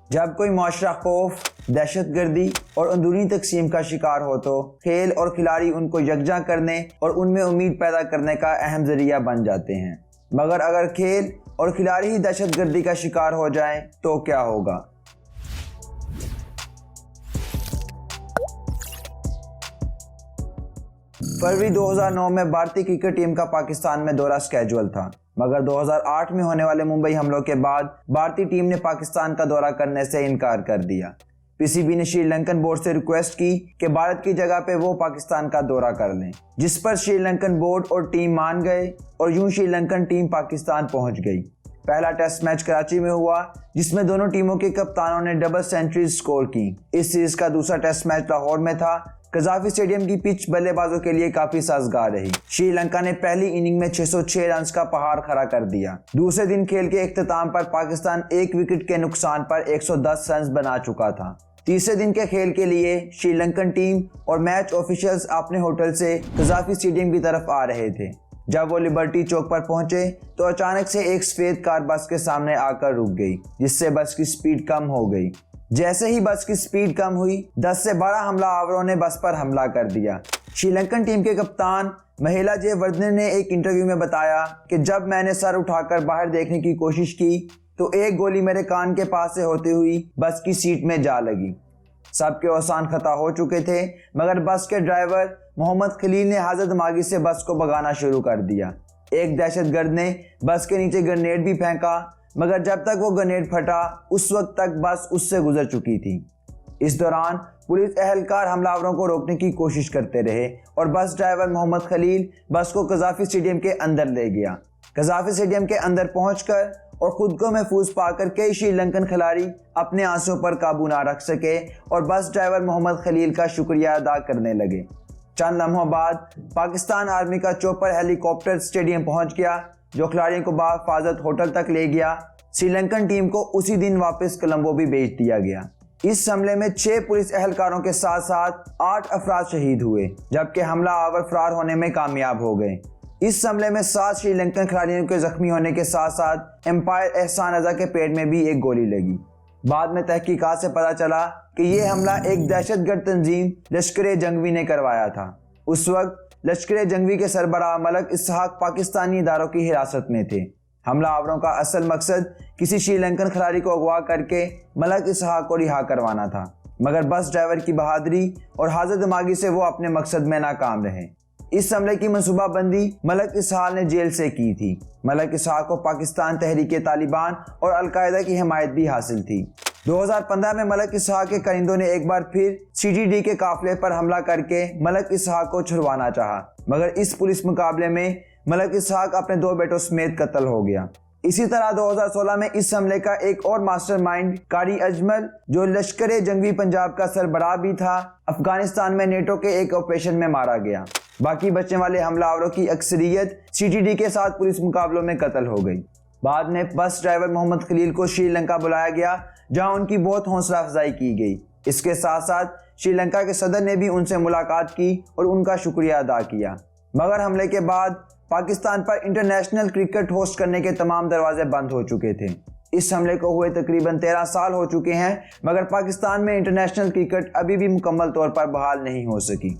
جب کوئی معاشرہ خوف، دہشت گردی اور اندرونی تقسیم کا شکار ہو تو کھیل اور کھلاڑی ان کو یکجا کرنے اور ان میں امید پیدا کرنے کا اہم ذریعہ بن جاتے ہیں۔ مگر اگر کھیل اور کھلاڑی ہی دہشت گردی کا شکار ہو جائیں تو کیا ہوگا؟ فروری 2009 میں بھارتی کرکٹ ٹیم کا پاکستان میں دورہ سکیجول تھا، مگر 2008 میں ہونے والے ممبئی حملوں کے بعد بھارتی ٹیم نے پاکستان کا دورہ کرنے سے انکار کر دیا۔ پی سی بی نے شری لنکن بورڈ سے ریکویسٹ کی کہ بھارت کی جگہ پہ وہ پاکستان کا دورہ کر لیں، جس پر شری لنکن بورڈ اور ٹیم مان گئے اور یوں شری لنکن ٹیم پاکستان پہنچ گئی۔ پہلا ٹیسٹ میچ کراچی میں ہوا، جس میں دونوں ٹیموں کے کپتانوں نے ڈبل سینچریز سکور کی۔ اس سیریز کا دوسرا ٹیسٹ میچ لاہور میں تھا۔ قذافی اسٹیڈیم کی پچ بلے بازوں کے لیے کافی سازگار رہی۔ شری لنکا نے پہلی اننگ میں 606 رنز کا پہاڑ کھڑا کر دیا۔ دوسرے دن کھیل کے اختتام پر پاکستان 1 وکٹ کے نقصان پر 110 رنز بنا چکا تھا۔ تیسرے دن کے کھیل کے لیے شری لنکن ٹیم اور میچ آفیشلز اپنے ہوٹل سے قذافی اسٹیڈیم کی طرف آ رہے تھے۔ جب وہ لبرٹی چوک پر پہنچے تو اچانک سے ایک سفید کار بس کے سامنے آ کر رک گئی، جس سے بس کی سپیڈ کم ہو گئی۔ جیسے ہی بس کی سپیڈ کم ہوئی، 10 سے 12 حملہ آوروں نے بس پر حملہ کر دیا۔ شری لنکن ٹیم کے کپتان مہیلا جے وردھن نے ایک انٹرویو میں بتایا کہ جب میں نے سر اٹھا کر باہر دیکھنے کی کوشش کی تو ایک گولی میرے کان کے پاس سے ہوتے ہوئی بس کی سیٹ میں جا لگی۔ سب کے اوزان خطا ہو چکے تھے، مگر بس کے ڈرائیور محمد خلیل نے حاضر دماغی سے بس کو بھگانا شروع کر دیا۔ ایک دہشت گرد نے بس کے نیچے گرنیڈ بھی پھینکا، مگر جب تک وہ گرنیڈ پھٹا اس وقت تک بس اس سے گزر چکی تھی۔ اس دوران پولیس اہلکار حملہ آوروں کو روکنے کی کوشش کرتے رہے اور بس ڈرائیور محمد خلیل بس کو قذافی اسٹیڈیم کے اندر لے گیا۔ قذافی اسٹیڈیم کے اندر پہنچ کر اور خود کو محفوظ پا کر کئی شری لنکن کھلاڑی اپنے آنسوں پر قابو نہ رکھ سکے اور بس ڈرائیور محمد خلیل کا شکریہ ادا کرنے لگے۔ چند لمحوں بعد پاکستان آرمی کا چوپر ہیلی کاپٹر اسٹیڈیم پہنچ گیا، جو کھلاڑیوں کو بحفاظت ہوٹل تک لے گیا۔ سری لنکن ٹیم کو اسی دن واپس کولمبو بھی بھیج دیا گیا۔ اس حملے میں 6 پولیس اہلکاروں کے ساتھ ساتھ 8 افراد شہید ہوئے، جبکہ حملہ آور فرار ہونے میں کامیاب ہو گئے۔ اس حملے میں 7 شری لنکن کھلاڑیوں کے زخمی ہونے کے ساتھ ساتھ امپائر احسان رضا کے پیٹ میں بھی ایک گولی لگی۔ بعد میں تحقیقات سے پتہ چلا کہ یہ حملہ ایک دہشت گرد تنظیم لشکر جنگوی نے کروایا تھا۔ اس وقت لشکر جنگوی کے سربراہ ملک اسحاق پاکستانی اداروں کی حراست میں تھے۔ حملہ آوروں کا اصل مقصد کسی شری لنکن کھلاڑی کو اغوا کر کے ملک اسحاق کو رہا کروانا تھا، مگر بس ڈرائیور کی بہادری اور حاضر دماغی سے وہ اپنے مقصد میں ناکام رہے۔ اس حملے کی منصوبہ بندی ملک اسحاق نے جیل سے کی تھی۔ ملک اسحاق کو پاکستان تحریک طالبان اور القاعدہ کی حمایت بھی حاصل تھی۔ 2015 میں ملک اسحاق کے کرندوں نے ایک بار پھر سی ٹی ڈی کے قافلے پر حملہ کر کے ملک اسحاق کو چھڑوانا چاہا، مگر اس پولیس مقابلے میں ملک اسحاق اپنے 2 بیٹوں سمیت قتل ہو گیا۔ اسی طرح 2016 میں اس حملے کا ایک اور ماسٹر مائنڈ قاری اجمل، جو لشکر جنگوی پنجاب کا سربراہ بھی تھا، افغانستان میں نیٹو کے ایک آپریشن میں مارا گیا۔ باقی بچنے والے حملہ آوروں کی اکثریت سی ٹی ڈی کے ساتھ پولیس مقابلوں میں قتل ہو گئی۔ بعد میں بس ڈرائیور محمد خلیل کو شری لنکا بلایا گیا، جہاں ان کی بہت حوصلہ افزائی کی گئی۔ اس کے ساتھ ساتھ شری لنکا کے صدر نے بھی ان سے ملاقات کی اور ان کا شکریہ ادا کیا۔ مگر حملے کے بعد پاکستان پر انٹرنیشنل کرکٹ ہوسٹ کرنے کے تمام دروازے بند ہو چکے تھے۔ اس حملے کو ہوئے تقریباً 13 سال ہو چکے ہیں، مگر پاکستان میں انٹرنیشنل کرکٹ ابھی بھی مکمل طور پر بحال نہیں ہو سکی۔